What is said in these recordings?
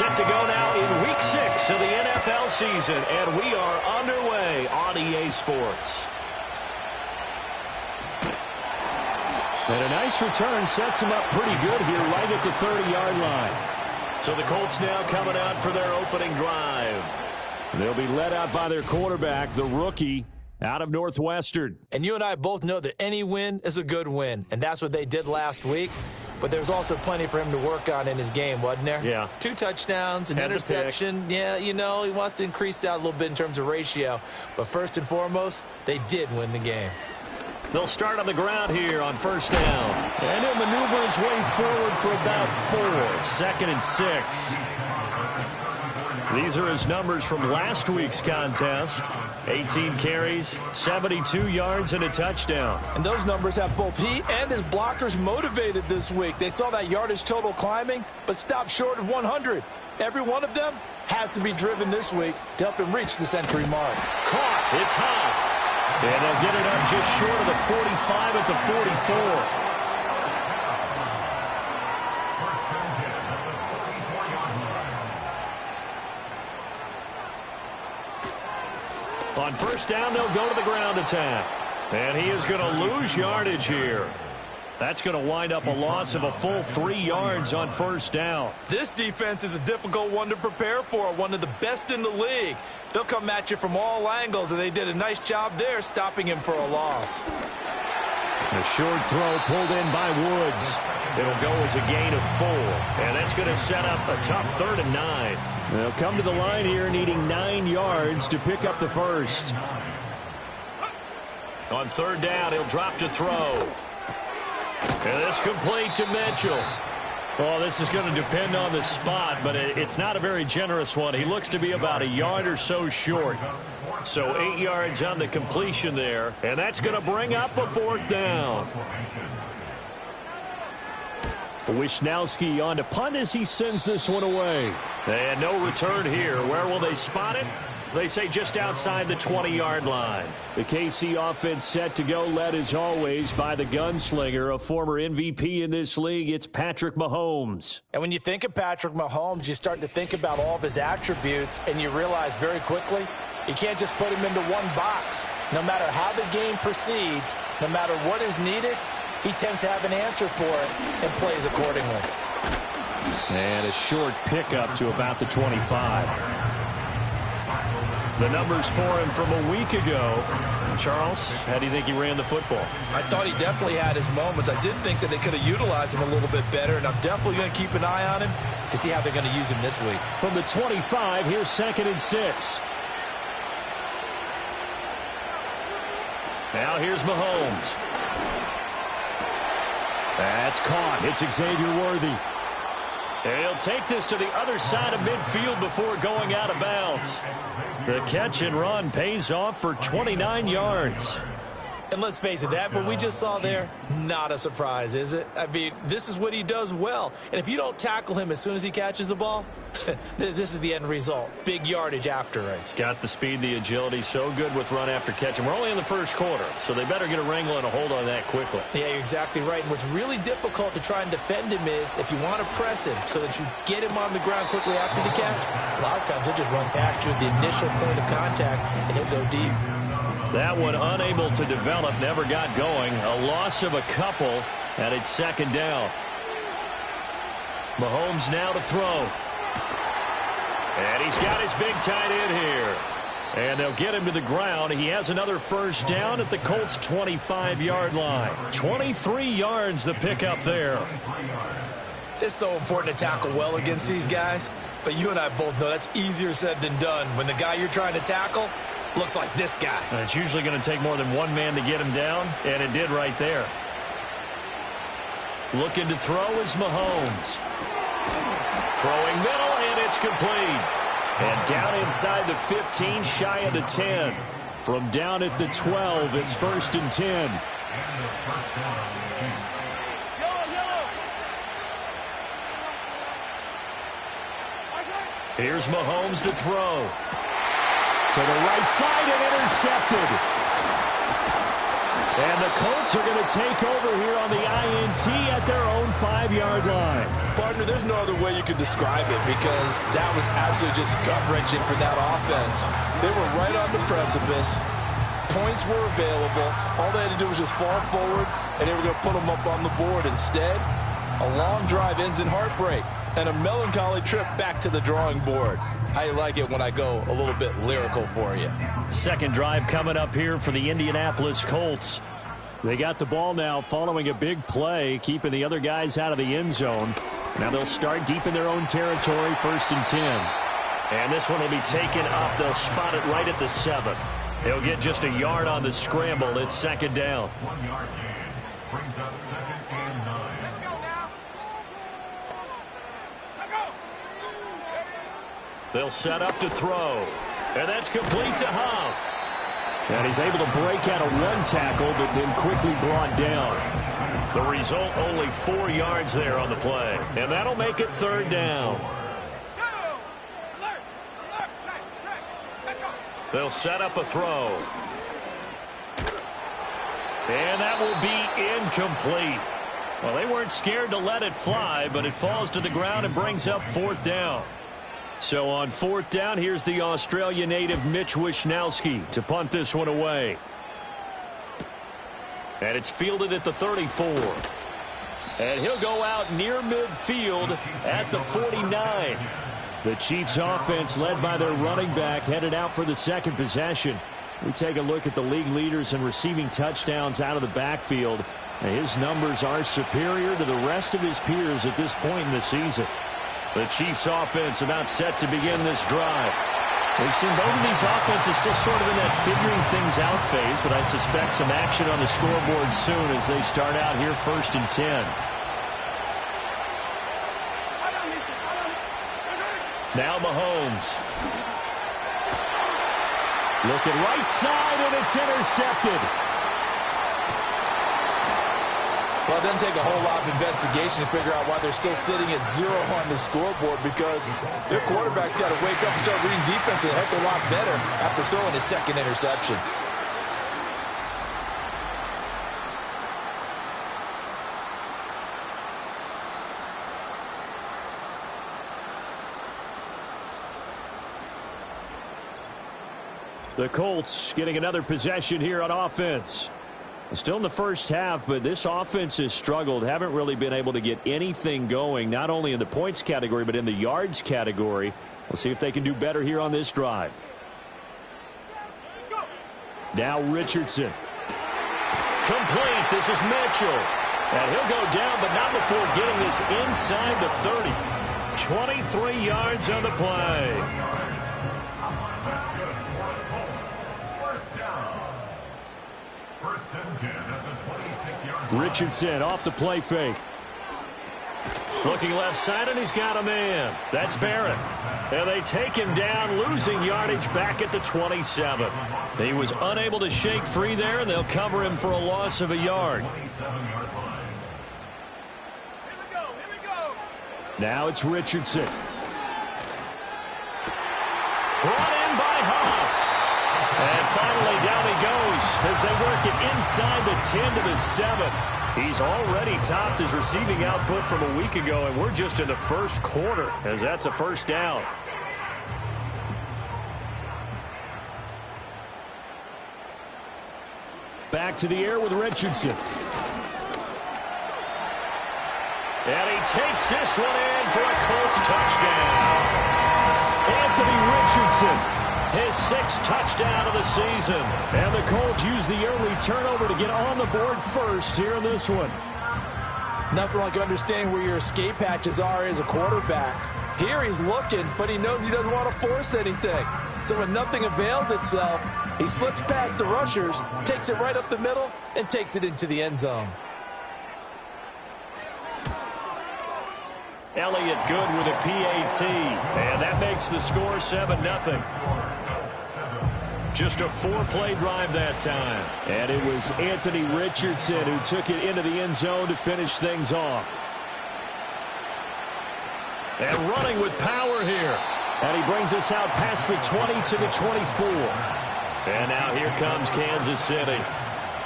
Set to go now in Week 6 of the NFL season, and we are underway on EA Sports. And a nice return sets him up pretty good here right at the 30-yard line. So the Colts now coming out for their opening drive. They'll be led out by their quarterback, the rookie, out of Northwestern. And you and I both know that any win is a good win, and that's what they did last week. But there's also plenty for him to work on in his game, wasn't there? Yeah. 2 touchdowns, an interception. Yeah, you know, he wants to increase that a little bit in terms of ratio. But first and foremost, they did win the game. They'll start on the ground here on first down. And he'll maneuver his way forward for about 4. 2nd and 6. These are his numbers from last week's contest. 18 carries, 72 yards, and a touchdown. And those numbers have both he and his blockers motivated this week. They saw that yardage total climbing, but stopped short of 100. Every one of them has to be driven this week to help him reach the century mark. Caught. It's Huff. And they'll get it up just short of the 45 at the 44. On first down, they'll go to the ground attack. And he is going to lose yardage here. That's going to wind up a loss of a full 3 yards on first down. This defense is a difficult one to prepare for, one of the best in the league. They'll come at you from all angles, and they did a nice job there stopping him for a loss. A short throw pulled in by Woods. It'll go as a gain of 4. And that's going to set up a tough 3rd and 9. They'll come to the line here needing 9 yards to pick up the first. On 3rd down, he'll drop to throw. And this complete to Mitchell. Well, this is going to depend on the spot, but it's not a very generous one. He looks to be about a yard or so short. So 8 yards on the completion there, and that's going to bring up a 4th down. Wisnowski on to punt as he sends this one away. And no return here. Where will they spot it? They say just outside the 20-yard line. The KC offense set to go, led as always by the gunslinger, a former MVP in this league. It's Patrick Mahomes. And when you think of Patrick Mahomes, you start to think about all of his attributes, and you realize very quickly you can't just put him into one box. No matter how the game proceeds, no matter what is needed, he tends to have an answer for it and plays accordingly. And a short pickup to about the 25. The numbers for him from a week ago. Charles, how do you think he ran the football? I thought he definitely had his moments. I did think that they could have utilized him a little bit better, and I'm definitely going to keep an eye on him to see how they're going to use him this week. From the 25, here's 2nd and 6. Now here's Mahomes. That's caught. It's Xavier Worthy. And he'll take this to the other side of midfield before going out of bounds. The catch and run pays off for 29 yards. And let's face it, that what we just saw there, not a surprise, is it? I mean, this is what he does well. And if you don't tackle him as soon as he catches the ball, this is the end result. Big yardage after it. Got the speed, the agility, so good with run after catch. And we're only in the first quarter, so they better get a wrangle and a hold on that quickly. Yeah, you're exactly right. And what's really difficult to try and defend him is if you want to press him so that you get him on the ground quickly after the catch, a lot of times he'll just run past you at the initial point of contact, and he'll go deep. That one unable to develop, never got going. A loss of a couple, and it's 2nd down. Mahomes now to throw. And he's got his big tight end here. And they'll get him to the ground. He has another first down at the Colts' 25-yard line. 23 yards the pickup there. It's so important to tackle well against these guys, but you and I both know that's easier said than done. When the guy you're trying to tackle looks like this guy. And it's usually going to take more than one man to get him down, and it did right there. Looking to throw is Mahomes. Throwing middle, and it's complete. And down inside the 15, shy of the 10. From down at the 12, it's 1st and 10. Here's Mahomes to throw. To the right side and intercepted. And the Colts are going to take over here on the INT at their own 5-yard line. Partner, there's no other way you could describe it because that was absolutely just gut-wrenching for that offense. They were right on the precipice. Points were available. All they had to do was just fall forward, and they were going to put them up on the board. Instead, a long drive ends in heartbreak and a melancholy trip back to the drawing board. How you like it when I go a little bit lyrical for you? Second drive coming up here for the Indianapolis Colts. They got the ball now following a big play, keeping the other guys out of the end zone. Now they'll start deep in their own territory, 1st and 10. And this one will be taken up. They'll spot it right at the 7. He'll get just a yard on the scramble. It's 2nd down. 1 yard gain brings up 2nd and 9. Let's go now. They'll set up to throw. And that's complete to Huff. And he's able to break out of one tackle, but then quickly brought down. The result, only 4 yards there on the play. And that'll make it 3rd down. They'll set up a throw. And that will be incomplete. Well, they weren't scared to let it fly, but it falls to the ground and brings up 4th down. So on 4th down, here's the Australia native Mitch Wishnowsky to punt this one away. And it's fielded at the 34. And he'll go out near midfield at the 49. The Chiefs offense led by their running back headed out for the 2nd possession. We take a look at the league leaders in receiving touchdowns out of the backfield. And his numbers are superior to the rest of his peers at this point in the season. The Chiefs offense about set to begin this drive. We've seen both of these offenses still sort of in that figuring things out phase, but I suspect some action on the scoreboard soon as they start out here 1st and 10. Now Mahomes. Looking right side, and it's intercepted. Well, it doesn't take a whole lot of investigation to figure out why they're still sitting at 0 on the scoreboard, because their quarterback's got to wake up and start reading defense a heck of a lot better after throwing his 2nd interception. The Colts getting another possession here on offense. Still in the first half, but this offense has struggled. Haven't really been able to get anything going, not only in the points category, but in the yards category. We'll see if they can do better here on this drive. Now Richardson. Complete. This is Mitchell. And he'll go down, but not before getting this inside the 30. 23 yards on the play. Richardson off the play fake. Looking left side, and he's got a man. That's Barrett. And they take him down, losing yardage back at the 27. He was unable to shake free there, and they'll cover him for a loss of a yard. Now it's Richardson. Brought in by Huff. And finally down he goes as they work it inside the 10 to the 7. He's already topped his receiving output from a week ago, and we're just in the first quarter as that's a 1st down. Back to the air with Richardson. And he takes this one in for a Colts touchdown. Anthony Richardson. His 6th touchdown of the season. And the Colts use the early turnover to get on the board first here in this one. Nothing like understanding where your escape hatches are as a quarterback. Here he's looking, but he knows he doesn't want to force anything. So when nothing avails itself, he slips past the rushers, takes it right up the middle, and takes it into the end zone. Elliott good with a PAT. And that makes the score 7-0. Just a 4-play drive that time. And it was Anthony Richardson who took it into the end zone to finish things off. And running with power here. And he brings us out past the 20 to the 24. And now here comes Kansas City.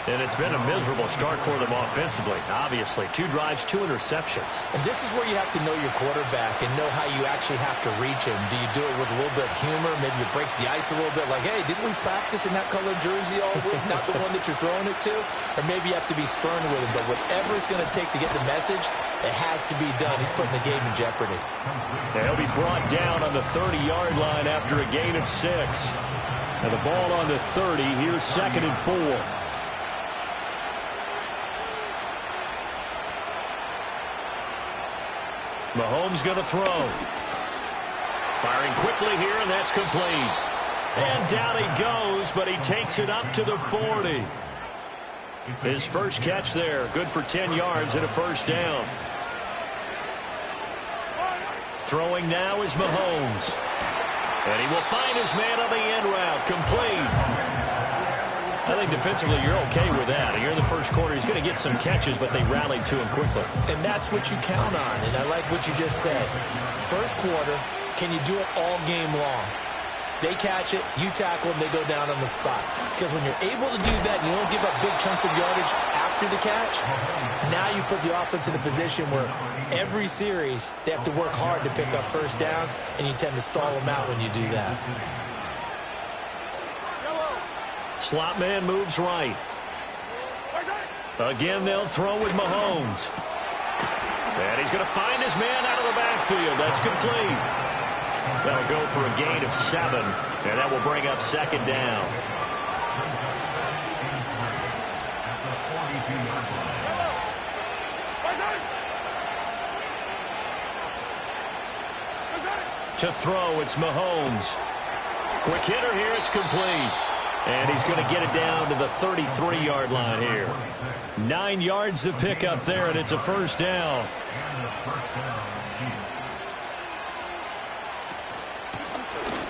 And it's been a miserable start for them offensively, obviously. 2 drives, 2 interceptions. And this is where you have to know your quarterback and know how you actually have to reach him. Do you do it with a little bit of humor? Maybe you break the ice a little bit like, hey, didn't we practice in that colored jersey all week? Not the one that you're throwing it to? Or maybe you have to be stern with him. But whatever it's going to take to get the message, it has to be done. He's putting the game in jeopardy. And he'll be brought down on the 30-yard line after a gain of 6. And the ball on the 30. Here's 2nd and 4. Mahomes going to throw. Firing quickly here, and that's complete. And down he goes, but he takes it up to the 40. His first catch there, good for 10 yards and a first down. Throwing now is Mahomes. And he will find his man on the end route, complete. I think defensively you're okay with that. Here in the first quarter, he's going to get some catches, but they rallied to him quickly. And that's what you count on, and I like what you just said. First quarter, can you do it all game long? They catch it, you tackle them, they go down on the spot. Because when you're able to do that, you don't give up big chunks of yardage after the catch, now you put the offense in a position where every series they have to work hard to pick up first downs, and you tend to stall them out when you do that. Slot man moves right. Again, they'll throw with Mahomes. And he's going to find his man out of the backfield. That's complete. That'll go for a gain of 7. And that will bring up 2nd down. To throw, it's Mahomes. Quick hitter here, it's complete. And he's going to get it down to the 33-yard line here. 9 yards to pick up there, and it's a first down.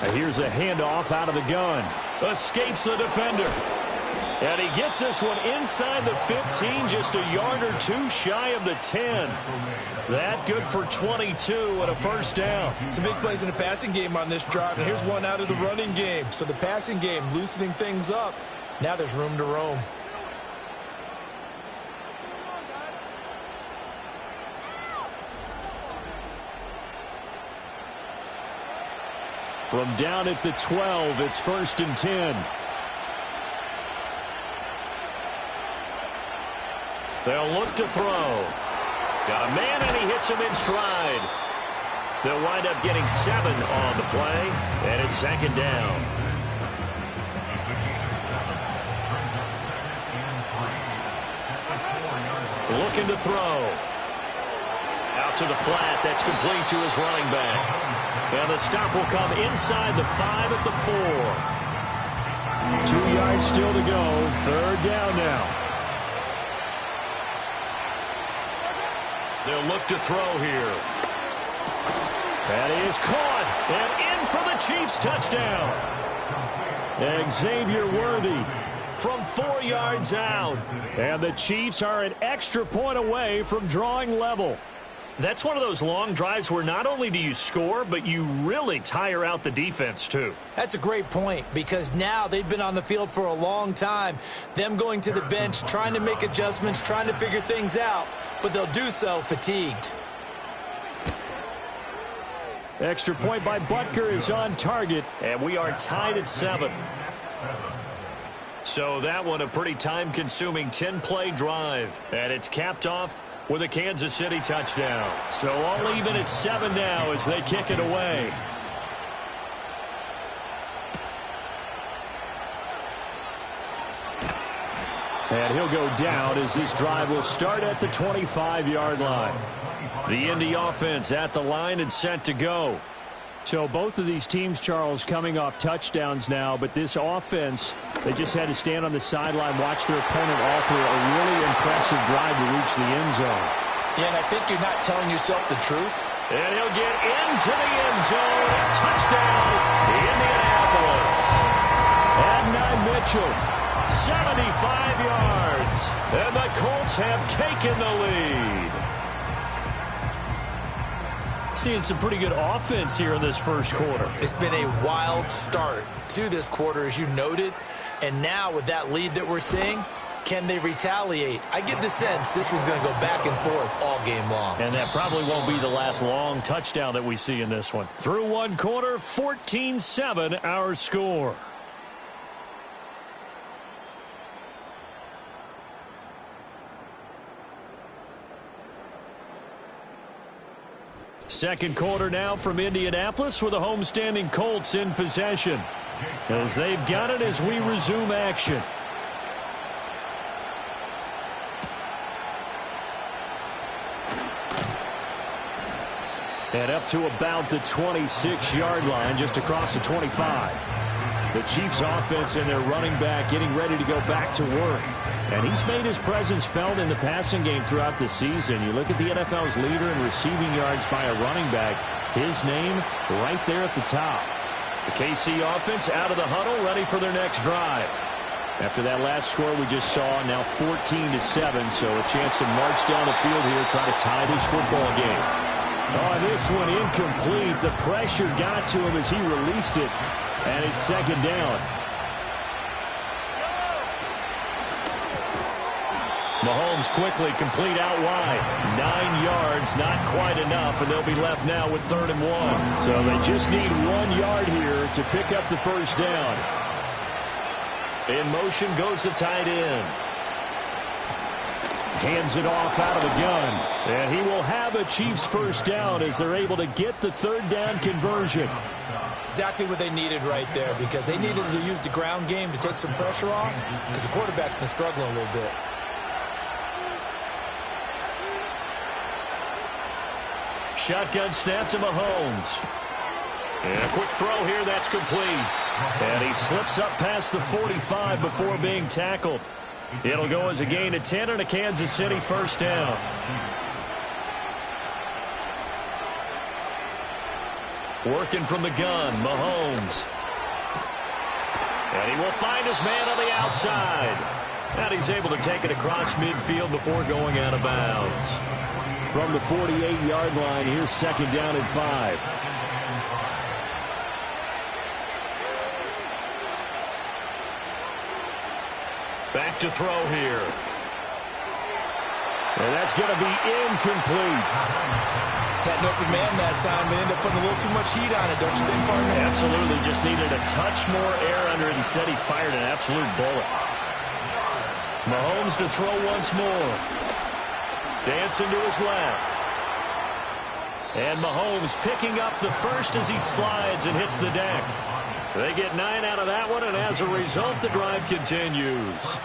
And here's a handoff out of the gun. Escapes the defender. And he gets this one inside the 15, just a yard or 2 shy of the 10. That good for 22 and a first down. It's a big plays in the passing game on this drive, and here's one out of the running game. So the passing game loosening things up. Now there's room to roam. From down at the 12, it's 1st and 10. They'll look to throw. Got a man, and he hits him in stride. They'll wind up getting 7 on the play, and it's 2nd down. Looking to throw. Out to the flat. That's complete to his running back. And the stop will come inside the 5 at the 4. 2 yards still to go. 3rd down now. They'll look to throw here. And he is caught. And in for the Chiefs touchdown. Xavier Worthy from 4 yards out. And the Chiefs are an extra point away from drawing level. That's one of those long drives where not only do you score, but you really tire out the defense too. That's a great point, because now they've been on the field for a long time. Them going to the bench, trying to make adjustments, trying to figure things out, but they'll do so fatigued. Extra point by Butker is on target, and we are tied at 7. So that one a pretty time-consuming 10-play drive, and it's capped off with a Kansas City touchdown. So all even at 7 now as they kick it away. And he'll go down as this drive will start at the 25-yard line. The Indy offense at the line and set to go. So both of these teams, Charles, coming off touchdowns now, but this offense, they just had to stand on the sideline, watch their opponent offer a really impressive drive to reach the end zone. Yeah, and I think you're not telling yourself the truth. And he'll get into the end zone. Touchdown, Indianapolis. Adonai Mitchell, 75 yards. And the Colts have taken the lead. Seeing some pretty good offense here in this first quarter. It's been a wild start to this quarter, as you noted. And now with that lead that we're seeing, Can they retaliate? I get the sense this one's going to go back and forth all game long. And that probably won't be the last long touchdown that we see in this one. Through one quarter, 14-7 our score. Second quarter now from Indianapolis with the homestanding Colts in possession. As they've got it as we resume action. And up to about the 26-yard line, just across the 25. The Chiefs offense and their running back getting ready to go back to work. And he's made his presence felt in the passing game throughout the season. You look at the NFL's leader in receiving yards by a running back. His name right there at the top. The KC offense out of the huddle, ready for their next drive. After that last score we just saw, now 14-7, so a chance to march down the field here, try to tie this football game. Oh, this one incomplete. The pressure got to him as he released it, and it's second down. Mahomes quickly complete out wide. 9 yards, not quite enough, and they'll be left now with 3rd and 1. So they just need 1 yard here to pick up the first down. In motion goes the tight end. Hands it off out of the gun. And he will have a Chiefs first down as they're able to get the 3rd down conversion. Exactly what they needed right there, because they needed to use the ground game to take some pressure off, because the quarterback's been struggling a little bit. Shotgun snap to Mahomes. And a quick throw here, that's complete. And he slips up past the 45 before being tackled. It'll go as a gain of 10 and a Kansas City first down. Working from the gun, Mahomes. And he will find his man on the outside. And he's able to take it across midfield before going out of bounds. From the 48-yard line, here's second down and 5. Back to throw here. And that's going to be incomplete. Had an open man that time, but ended up putting a little too much heat on it, don't you think, partner? Absolutely. Just needed a touch more air under it. Instead, he fired an absolute bullet. Mahomes to throw once more. Dancing to his left. And Mahomes picking up the first as he slides and hits the deck. They get 9 out of that one, and as a result, the drive continues.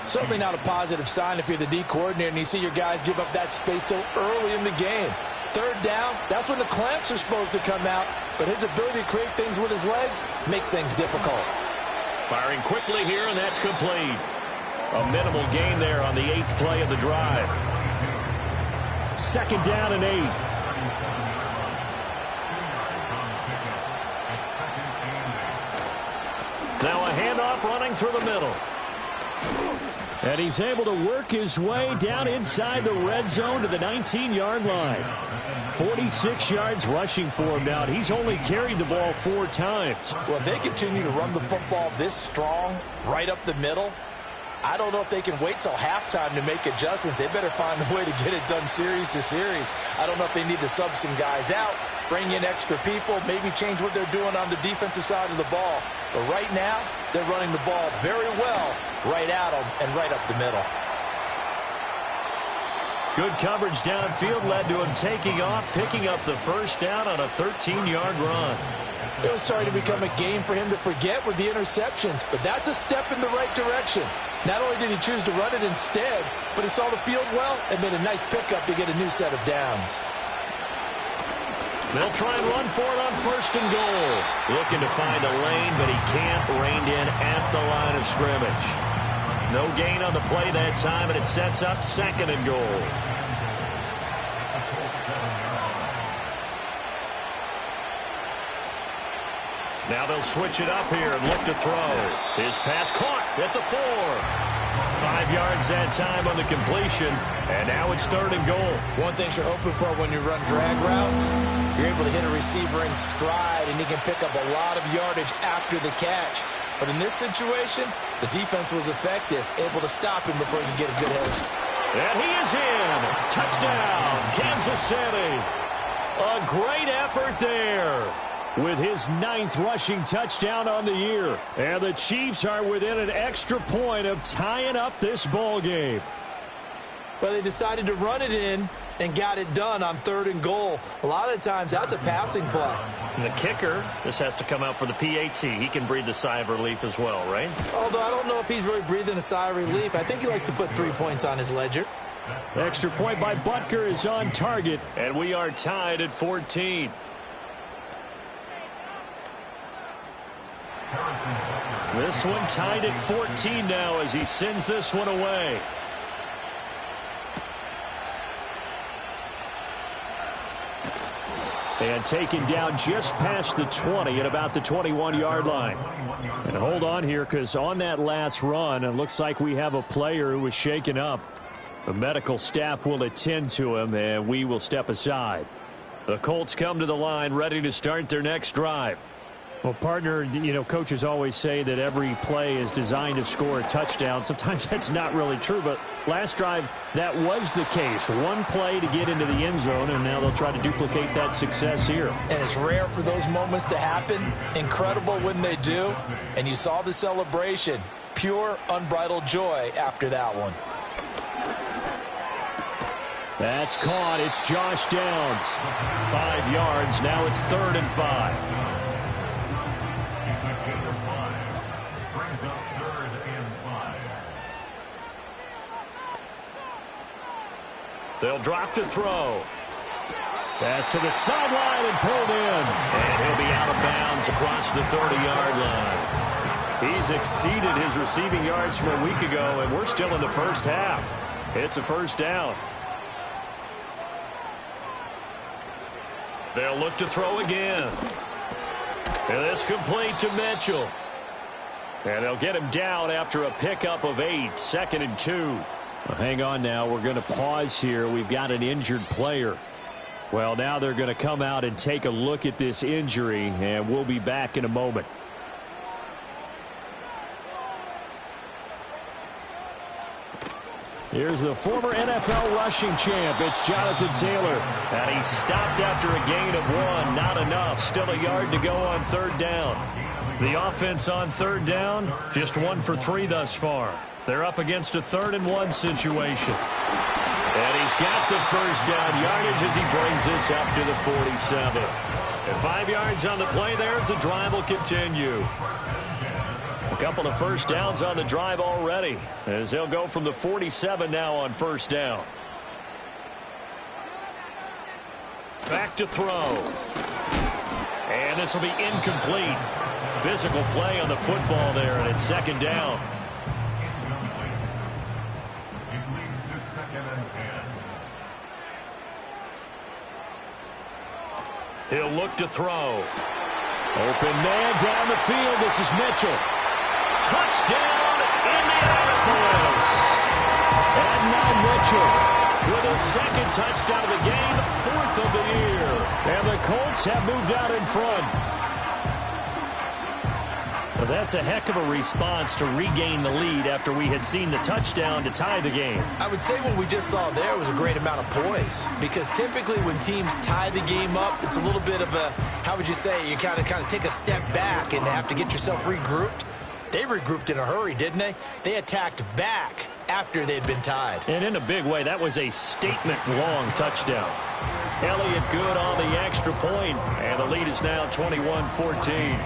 Certainly not a positive sign if you're the D coordinator and you see your guys give up that space so early in the game. 3rd down, that's when the clamps are supposed to come out, but his ability to create things with his legs makes things difficult. Firing quickly here, and that's complete. A minimal gain there on the 8th play of the drive. Second down and 8. Now a handoff running through the middle. And he's able to work his way down inside the red zone to the 19-yard line. 46 yards rushing for him now. He's only carried the ball 4 times. Well, if they continue to run the football this strong right up the middle, I don't know if they can wait till halftime to make adjustments. They better find a way to get it done series to series. I don't know if they need to sub some guys out, bring in extra people, maybe change what they're doing on the defensive side of the ball. But right now, they're running the ball very well right at them and right up the middle. Good coverage downfield led to him taking off, picking up the first down on a 13-yard run. It was starting to become a game for him to forget with the interceptions, but that's a step in the right direction. Not only did he choose to run it instead, but he saw the field well and made a nice pickup to get a new set of downs. They'll try and run for it on 1st and goal. Looking to find a lane, but he can't. Reined in at the line of scrimmage. No gain on the play that time, and it sets up 2nd and goal. Now they'll switch it up here and look to throw. His pass caught at the 4. 5 yards that time on the completion, and now it's 3rd and goal. One thing you're hoping for when you run drag routes, you're able to hit a receiver in stride, and he can pick up a lot of yardage after the catch. But in this situation, the defense was effective, able to stop him before he could get a good head. And he is in. Touchdown, Kansas City. A great effort there with his 9th rushing touchdown on the year. And the Chiefs are within an extra point of tying up this ball game. Well, they decided to run it in and got it done on 3rd and goal. A lot of times, that's a passing play. And the kicker, this has to come out for the PAT. He can breathe a sigh of relief as well, right? Although I don't know if he's really breathing a sigh of relief. I think he likes to put 3 points on his ledger. Extra point by Butker is on target, and we are tied at 14. This one tied at 14 now as he sends this one away. And taken down just past the 20 at about the 21-yard line. And hold on here, because on that last run, it looks like we have a player who was shaken up. The medical staff will attend to him, and we will step aside. The Colts come to the line ready to start their next drive. Well, partner, you know, coaches always say that every play is designed to score a touchdown. Sometimes that's not really true, but last drive, that was the case. One play to get into the end zone, and now they'll try to duplicate that success here. And it's rare for those moments to happen. Incredible when they do. And you saw the celebration. Pure, unbridled joy after that one. That's caught. It's Josh Downs. 5 yards. Now it's 3rd and 5. They'll drop to throw. Pass to the sideline and pulled in. And he'll be out of bounds across the 30-yard line. He's exceeded his receiving yards from a week ago, and we're still in the first half. It's a first down. They'll look to throw again. And this complete to Mitchell. And they'll get him down after a pickup of 8, 2nd and 2. Well, hang on now. We're going to pause here. We've got an injured player. Well, now they're going to come out and take a look at this injury, and we'll be back in a moment. Here's the former NFL rushing champ. It's Jonathan Taylor. And he stopped after a gain of 1. Not enough. Still a yard to go on 3rd down. The offense on 3rd down, just 1 for 3 thus far. They're up against a 3rd and 1 situation. And he's got the first down yardage as he brings this up to the 47. And 5 yards on the play there as the drive will continue. A couple of first downs on the drive already as they'll go from the 47 now on 1st down. Back to throw. And this will be incomplete. Physical play on the football there, and it's 2nd down. He'll look to throw. Open man down the field. This is Mitchell. Touchdown, Indianapolis. And now Mitchell with his 2nd touchdown of the game, 4th of the year. And the Colts have moved out in front. Well, that's a heck of a response to regain the lead after we had seen the touchdown to tie the game. I would say what we just saw there was a great amount of poise, because typically when teams tie the game up, it's a little bit of a, how would you say, you kind of take a step back and have to get yourself regrouped. They regrouped in a hurry, didn't they? They attacked back after they'd been tied. And in a big way, that was a statement-long touchdown. Elliott good on the extra point, and the lead is now 21-14.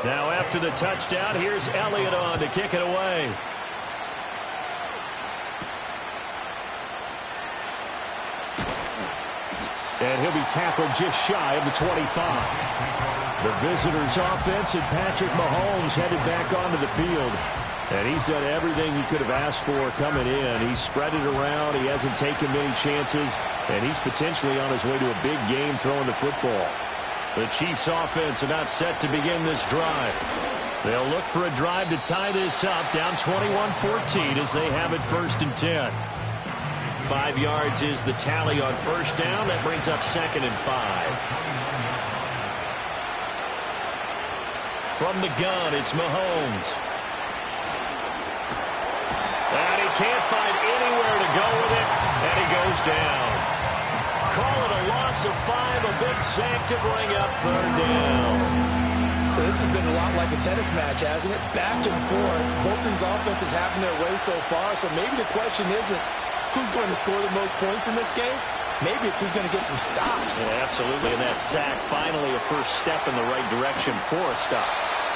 Now after the touchdown, here's Elliott on to kick it away. And he'll be tackled just shy of the 25. The visitors' offense and Patrick Mahomes headed back onto the field. And he's done everything he could have asked for coming in. He's spread it around. He hasn't taken many chances. And he's potentially on his way to a big game throwing the football. The Chiefs' offense about set to begin this drive. They'll look for a drive to tie this up, down 21-14 as they have it 1st and 10. 5 yards is the tally on first down. That brings up 2nd and 5. From the gun, it's Mahomes. And he can't find anywhere to go with it, and he goes down. Call it a loss of 5, a big sack to bring up 3rd down. So this has been a lot like a tennis match, hasn't it? Back and forth. Both these offenses having their way so far. So maybe the question isn't who's going to score the most points in this game. Maybe it's who's going to get some stops. Yeah, absolutely. And that sack, finally a first step in the right direction for a stop.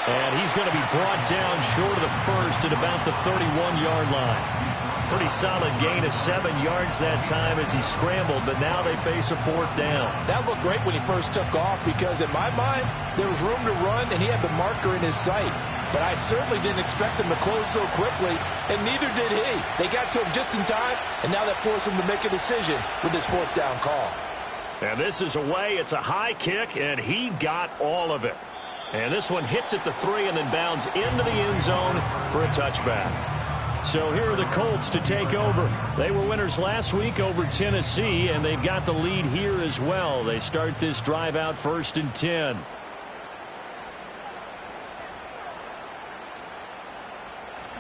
And he's going to be brought down short of the first at about the 31-yard line. Pretty solid gain of 7 yards that time as he scrambled, but now they face a 4th down. That looked great when he first took off because, in my mind, there was room to run, and he had the marker in his sight. But I certainly didn't expect him to close so quickly, and neither did he. They got to him just in time, and now that forced him to make a decision with this 4th down call. And this is away. It's a high kick, and he got all of it. And this one hits at the 3 and then bounds into the end zone for a touchback. So here are the Colts to take over. They were winners last week over Tennessee, and they've got the lead here as well. They start this drive out 1st and 10.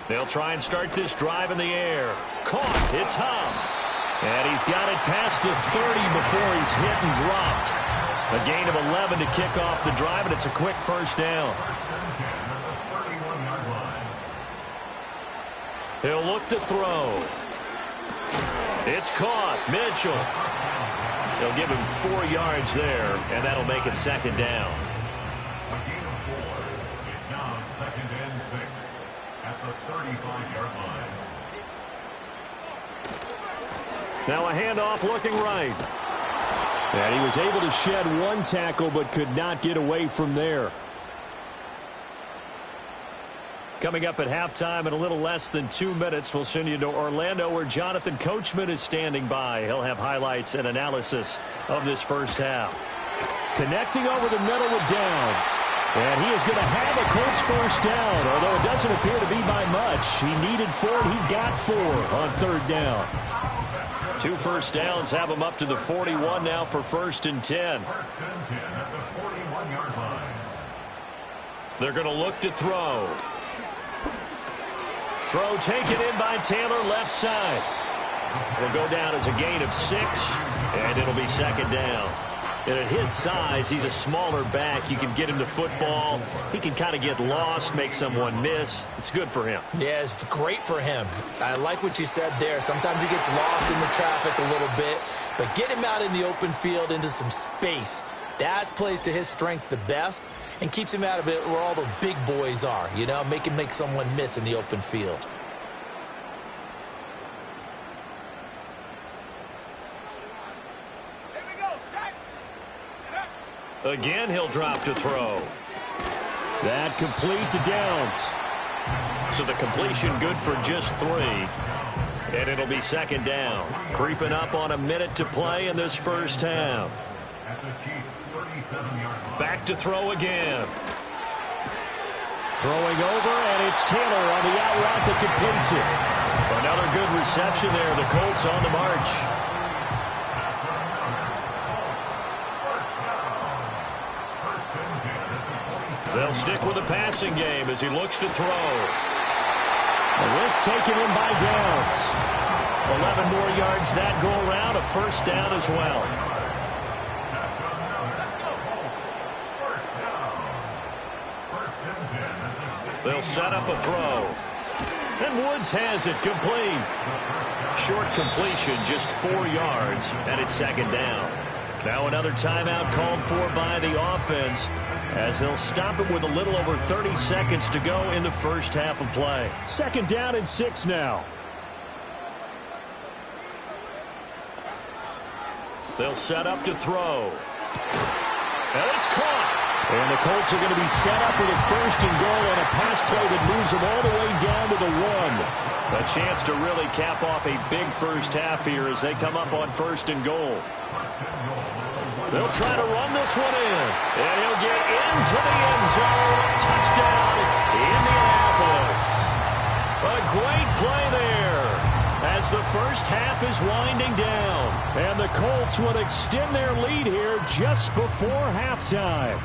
They'll try and start this drive in the air. Caught. It's Huff. And he's got it past the 30 before he's hit and dropped. A gain of 11 to kick off the drive, and it's a quick first down. He'll look to throw. It's caught. Mitchell. They'll give him 4 yards there, and that'll make it 2nd down. A gain of 4. It's now 2nd and 6 at the 35-yard line. Now a handoff looking right. And he was able to shed 1 tackle but could not get away from there. Coming up at halftime in a little less than 2 minutes, we'll send you to Orlando where Jonathan Coachman is standing by. He'll have highlights and analysis of this first half. Connecting over the middle with Downs. And he is going to have a Colts first down, although it doesn't appear to be by much. He needed 4, he got 4 on 3rd down. 2 first downs have him up to the 41 now for 1st and 10. 1st and 10 at the 41-yard line. They're going to look to throw. Throw taken in by Taylor, left side. It'll go down as a gain of 6, and it'll be 2nd down. And at his size, he's a smaller back. You can get him to football. He can kind of get lost, make someone miss. It's good for him. Yeah, it's great for him. I like what you said there. Sometimes he gets lost in the traffic a little bit, but get him out in the open field into some space. That plays to his strengths the best and keeps him out of it where all the big boys are, you know, make him make someone miss in the open field. Again, he'll drop to throw. That complete to Downs. So the completion good for just 3. And it'll be 2nd down. Creeping up on a minute to play in this first half. At the Chiefs' 37-yard line. Back to throw again. Throwing over, and it's Taylor on the out route that completes it. Another good reception there. The Colts on the march. They'll stick with the passing game as he looks to throw. The risk taken in by Downs. 11 more yards that go around. A first down as well. They'll set up a throw. And Woods has it complete. Short completion, just 4 yards, and it's 2nd down. Now another timeout called for by the offense as they'll stop it with a little over 30 seconds to go in the first half of play. 2nd down and 6 now. They'll set up to throw. And it's caught. And the Colts are going to be set up with a 1st and goal on a pass play that moves them all the way down to the 1. A chance to really cap off a big first half here as they come up on 1st and goal. They'll try to run this one in. And he'll get into the end zone. Touchdown, Indianapolis. A great play there as the first half is winding down. And the Colts would extend their lead here just before halftime.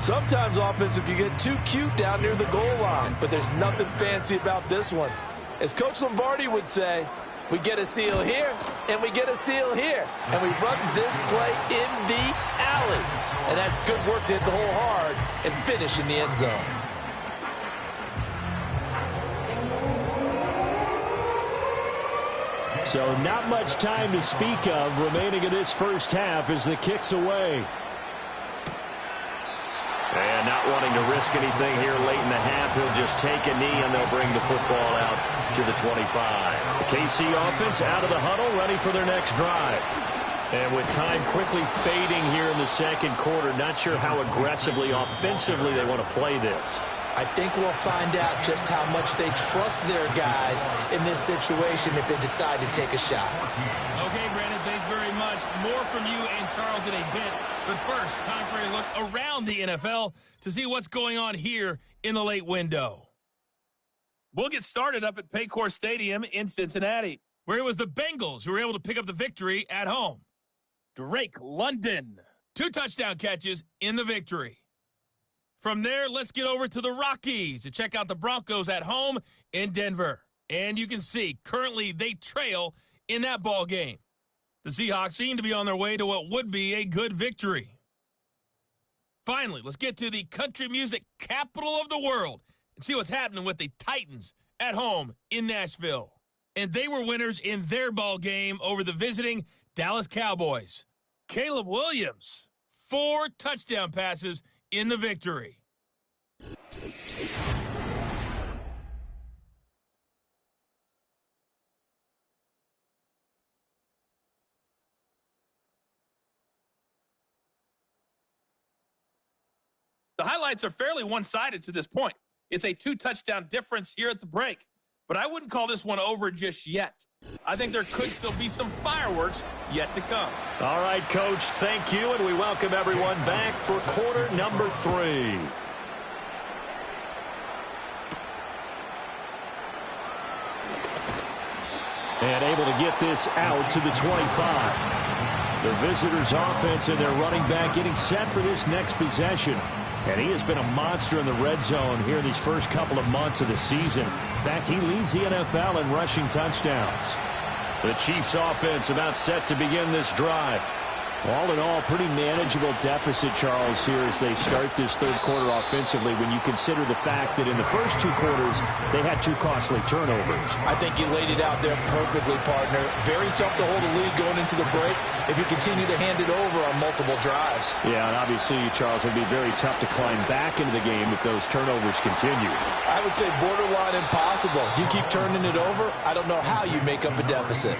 Sometimes offenses can get too cute down near the goal line, but there's nothing fancy about this one. As Coach Lombardi would say, we get a seal here, and we get a seal here, and we run this play in the alley. And that's good work to hit the hole hard and finish in the end zone. So not much time to speak of remaining in this first half as the kick's away. And not wanting to risk anything here late in the half, he'll just take a knee and they'll bring the football out to the 25. The KC offense out of the huddle, ready for their next drive. And with time quickly fading here in the second quarter, not sure how aggressively, offensively they want to play this. I think we'll find out just how much they trust their guys in this situation if they decide to take a shot. Okay, Brandon, thanks very much. More from you and Charles in a bit. But first, time for a look around the NFL to see what's going on here in the late window. We'll get started up at Paycor Stadium in Cincinnati, where it was the Bengals who were able to pick up the victory at home. Drake London, 2 touchdown catches in the victory. From there, let's get over to the Rockies to check out the Broncos at home in Denver. And you can see, currently they trail in that ball game. The Seahawks seem to be on their way to what would be a good victory. Finally, let's get to the country music capital of the world and see what's happening with the Titans at home in Nashville. And they were winners in their ball game over the visiting Dallas Cowboys. Caleb Williams, 4 touchdown passes in the victory. The highlights are fairly one-sided to this point. It's a 2-touchdown difference here at the break, but I wouldn't call this one over just yet. I think there could still be some fireworks yet to come. All right, Coach, thank you, and we welcome everyone back for quarter number 3. And able to get this out to the 25. The visitors' offense and their running back getting set for this next possession. And he has been a monster in the red zone here in these first couple of months of the season. In fact, he leads the NFL in rushing touchdowns. The Chiefs' offense about set to begin this drive. All in all, pretty manageable deficit, Charles, here as they start this third quarter offensively when you consider the fact that in the first 2 quarters, they had 2 costly turnovers. I think you laid it out there perfectly, partner. Very tough to hold a lead going into the break if you continue to hand it over on multiple drives. Yeah, and obviously, Charles, it would be very tough to climb back into the game if those turnovers continue. I would say borderline impossible. You keep turning it over, I don't know how you make up a deficit.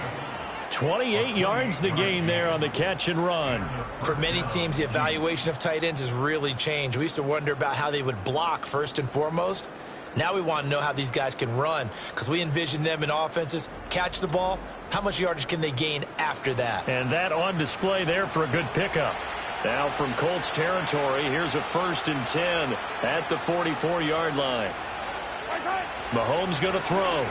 28 yards the gain there on the catch and run. For many teams, the evaluation of tight ends has really changed. We used to wonder about how they would block first and foremost. Now we want to know how these guys can run because we envision them in offenses, catch the ball, how much yardage can they gain after that? And that on display there for a good pickup. Now from Colts territory, here's a 1st and 10 at the 44-yard line. Mahomes going to throw.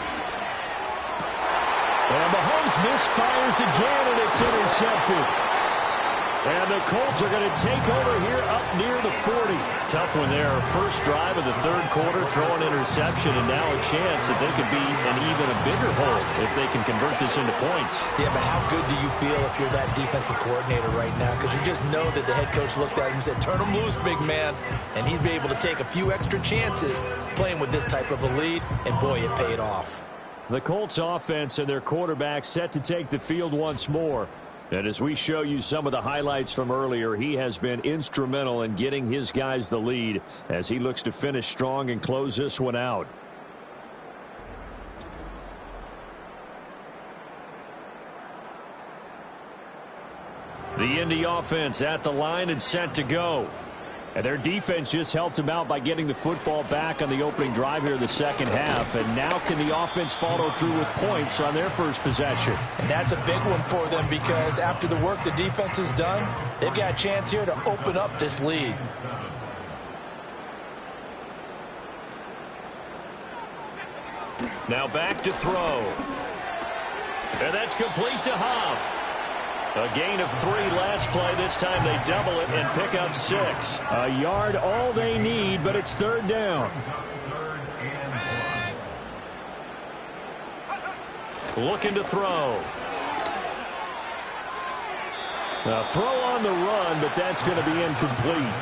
And Mahomes misfires again, and it's intercepted. And the Colts are going to take over here up near the 40. Tough one there. First drive of the third quarter, throw an interception, and now a chance that they could be an even a bigger hole if they can convert this into points. Yeah, but how good do you feel if you're that defensive coordinator right now? Because you just know that the head coach looked at him and said, turn him loose, big man. And he'd be able to take a few extra chances playing with this type of a lead, and boy, it paid off. The Colts offense and their quarterback set to take the field once more. And as we show you some of the highlights from earlier, he has been instrumental in getting his guys the lead as he looks to finish strong and close this one out. The Indy offense at the line and set to go. And their defense just helped them out by getting the football back on the opening drive here in the second half. And now can the offense follow through with points on their first possession? And that's a big one for them because after the work the defense has done, they've got a chance here to open up this lead. Now back to throw. And that's complete to Huff. A gain of 3 last play. This time they double it and pick up 6. A yard all they need, but it's 3rd down. Looking to throw. A throw on the run, but that's going to be incomplete.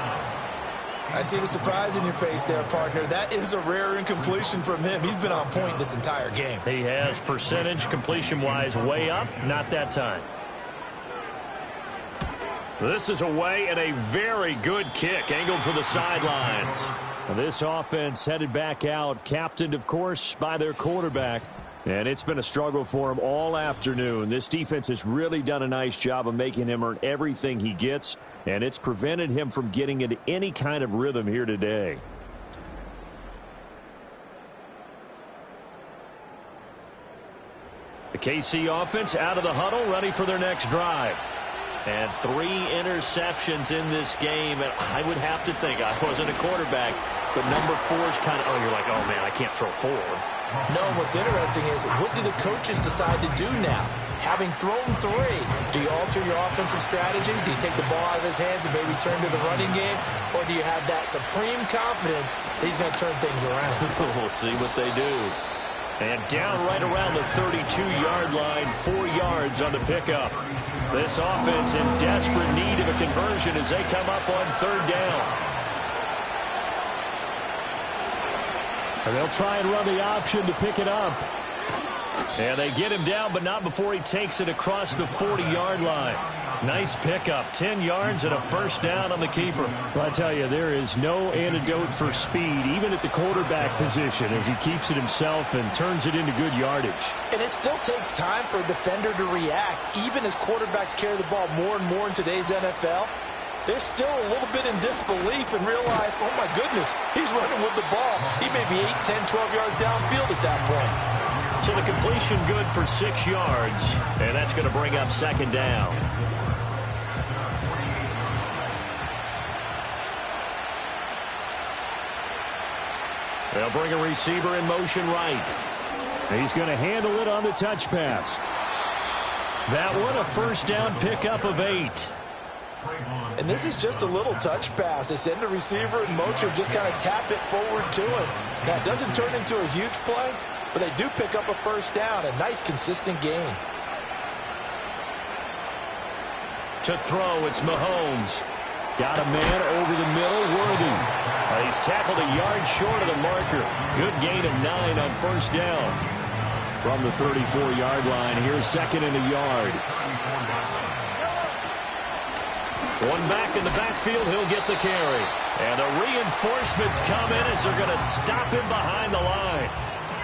I see the surprise in your face there, partner. That is a rare incompletion from him. He's been on point this entire game. He has percentage completion-wise way up. Not that time. This is away and a very good kick, angled for the sidelines. This offense headed back out, captained, of course, by their quarterback. And it's been a struggle for him all afternoon. This defense has really done a nice job of making him earn everything he gets, and it's prevented him from getting into any kind of rhythm here today. The KC offense out of the huddle, ready for their next drive. And 3 interceptions in this game, and I would have to think, I wasn't a quarterback, but number 4 is kind of, you're like, oh man, I can't throw 4. No, what's interesting is, what do the coaches decide to do now? Having thrown 3, do you alter your offensive strategy? Do you take the ball out of his hands and maybe turn to the running game? Or do you have that supreme confidence that he's going to turn things around? We'll see what they do. And down right around the 32-yard line, 4 yards on the pickup. This offense in desperate need of a conversion as they come up on 3rd down. And they'll try and run the option to pick it up. And they get him down, but not before he takes it across the 40-yard line. Nice pickup, 10 yards and a 1st down on the keeper. Well, I tell you, there is no antidote for speed, even at the quarterback position, as he keeps it himself and turns it into good yardage. And it still takes time for a defender to react, even as quarterbacks carry the ball more and more in today's NFL. They're still a little bit in disbelief and realize, oh my goodness, he's running with the ball. He may be 8, 10, 12 yards downfield at that point. So the completion good for 6 yards, and that's going to bring up 2nd down. They'll bring a receiver in motion right. He's going to handle it on the touch pass. That one, a 1st down pickup of 8. And this is just a little touch pass. They send the receiver in motion, just kind of tap it forward to him. Now, it doesn't turn into a huge play, but they do pick up a 1st down. A nice, consistent gain. To throw, it's Mahomes. Got a man over the middle, Worthy. He's tackled a yard short of the marker. Good gain of 9 on 1st down. From the 34-yard line, here's 2nd and a yard. One back in the backfield, he'll get the carry. And the reinforcements come in as they're going to stop him behind the line.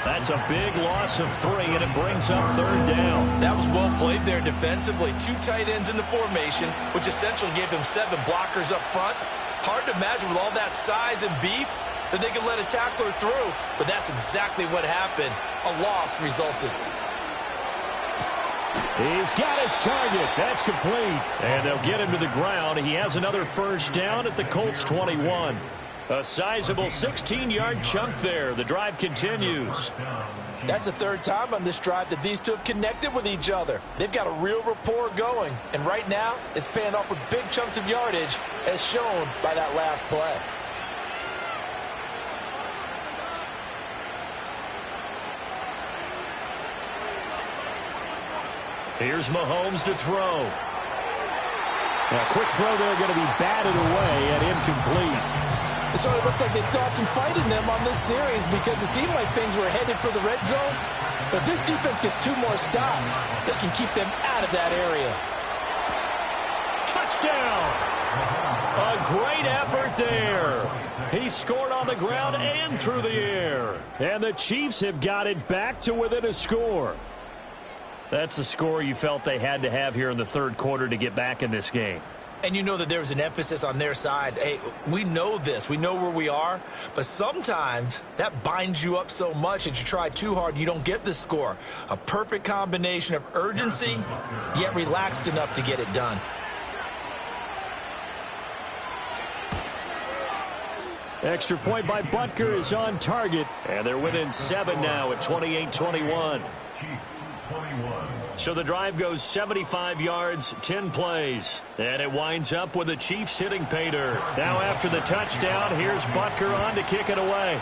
That's a big loss of 3, and it brings up 3rd down. That was well played there defensively. 2 tight ends in the formation, which essentially gave them 7 blockers up front. Hard to imagine with all that size and beef that they could let a tackler through, but that's exactly what happened. A loss resulted. He's got his target. That's complete. And they'll get him to the ground. He has another 1st down at the Colts 21. A sizable 16-yard chunk there. The drive continues. That's the 3rd time on this drive that these two have connected with each other. They've got a real rapport going. And right now, it's paying off with big chunks of yardage, as shown by that last play. Here's Mahomes to throw. A quick throw there, going to be batted away and incomplete. It sort of looks like they still have some fight in them on this series because it seemed like things were headed for the red zone. But this defense gets 2 more stops. They can keep them out of that area. Touchdown! A great effort there. He scored on the ground and through the air. And the Chiefs have got it back to within a score. That's a score you felt they had to have here in the 3rd quarter to get back in this game. And you know that there was an emphasis on their side. Hey, we know this. We know where we are. But sometimes that binds you up so much that you try too hard, you don't get the score. A perfect combination of urgency, yet relaxed enough to get it done. Extra point by Butker is on target. And they're within 7 now at 28-21. Chiefs 21. So the drive goes 75 yards, 10 plays. And it winds up with the Chiefs hitting pay dirt. Now after the touchdown, here's Butker on to kick it away.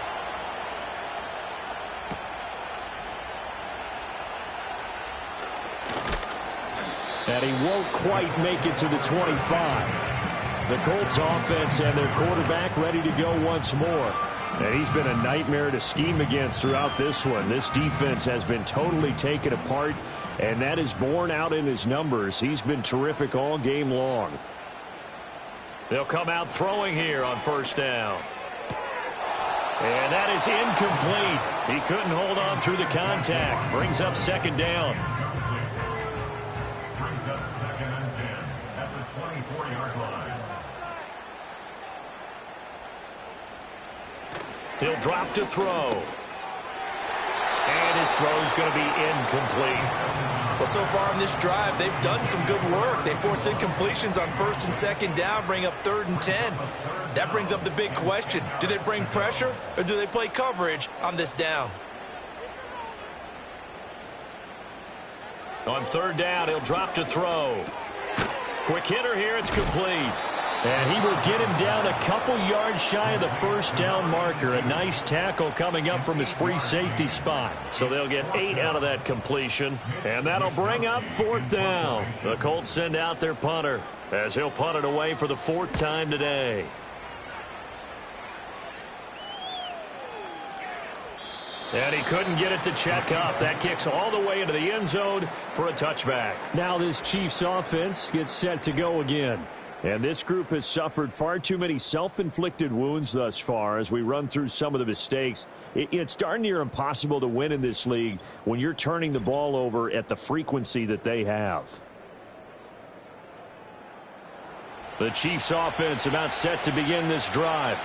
And he won't quite make it to the 25. The Colts offense and their quarterback ready to go once more. And he's been a nightmare to scheme against throughout this one. This defense has been totally taken apart, and that is borne out in his numbers. He's been terrific all game long. They'll come out throwing here on first down. And that is incomplete. He couldn't hold on through the contact. Brings up second down. Brings up 2nd and 10 at the 24-yard line. He'll drop to throw. And his throw's going to be incomplete. Well, so far in this drive, they've done some good work. They force incompletions on 1st and 2nd down, bring up 3rd and 10. That brings up the big question. Do they bring pressure or do they play coverage on this down? On 3rd down, he'll drop to throw. Quick hitter here, it's complete. And he will get him down a couple yards shy of the first down marker. A nice tackle coming up from his free safety spot. So they'll get 8 out of that completion. And that'll bring up 4th down. The Colts send out their punter as he'll punt it away for the 4th time today. And he couldn't get it to check up. That kicks all the way into the end zone for a touchback. Now this Chiefs offense gets set to go again. And this group has suffered far too many self-inflicted wounds thus far as we run through some of the mistakes. It's darn near impossible to win in this league when you're turning the ball over at the frequency that they have. The Chiefs offense about set to begin this drive.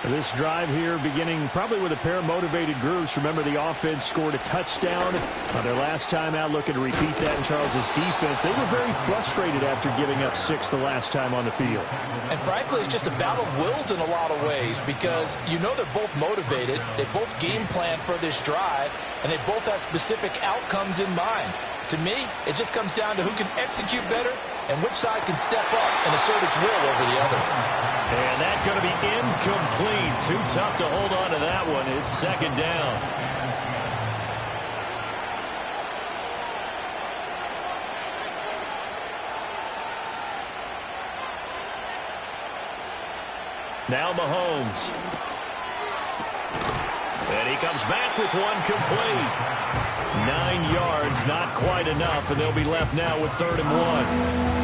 This drive here beginning probably with a pair of motivated groups. Remember, the offense scored a touchdown on their last time out, looking to repeat that in Charles's defense. They were very frustrated after giving up 6 the last time on the field. And frankly, it's just a battle of wills in a lot of ways because you know they're both motivated. They both game plan for this drive, and they both have specific outcomes in mind. To me, it just comes down to who can execute better and which side can step up and assert its will over the other. And that's going to be incomplete. Too tough to hold on to that one. It's 2nd down. Now Mahomes. And he comes back with one complete. 9 yards, not quite enough, and they'll be left now with 3rd and 1.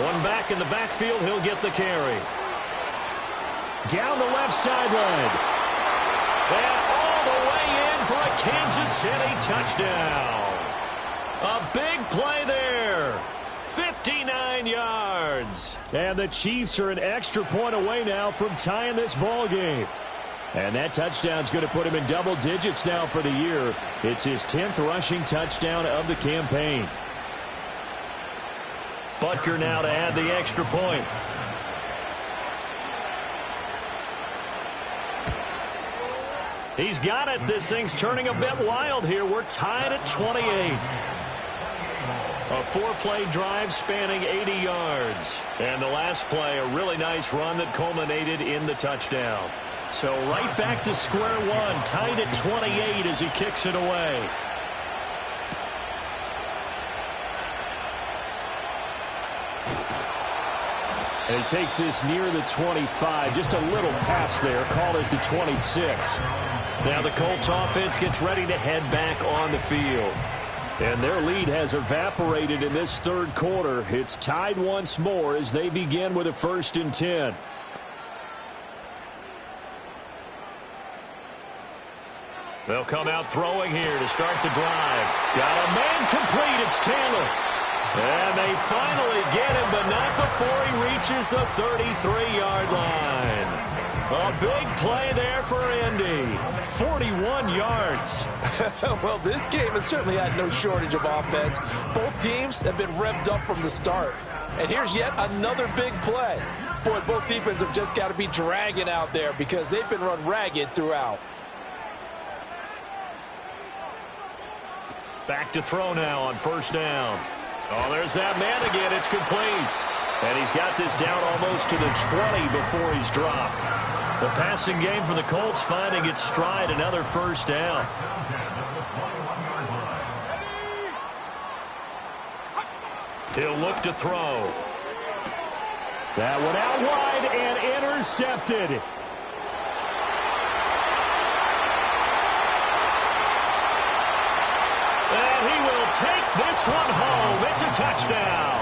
One back in the backfield, he'll get the carry. Down the left sideline. And all the way in for a Kansas City touchdown. A big play there. 59 yards. And the Chiefs are an extra point away now from tying this ball game. And that touchdown's going to put him in double digits now for the year. It's his 10th rushing touchdown of the campaign. Butker now to add the extra point. He's got it. This thing's turning a bit wild here. We're tied at 28. A 4-play drive spanning 80 yards. And the last play, a really nice run that culminated in the touchdown. So right back to square one, tied at 28 as he kicks it away. And he takes this near the 25. Just a little pass there. Call it the 26. Now the Colts offense gets ready to head back on the field. And their lead has evaporated in this 3rd quarter. It's tied once more as they begin with a 1st and 10. They'll come out throwing here to start the drive. Got a man complete. It's Taylor. And they finally get him, but not before he reaches the 33-yard line. A big play there for Indy. 41 yards. Well, this game has certainly had no shortage of offense. Both teams have been revved up from the start. And here's yet another big play. Boy, both defenses have just got to be dragging out there because they've been run ragged throughout. Back to throw now on first down. Oh, there's that man again. It's complete. And he's got this down almost to the 20 before he's dropped. The passing game for the Colts finding its stride, another first down. He'll look to throw. That one out wide and intercepted. And he will take this one home. It's a touchdown.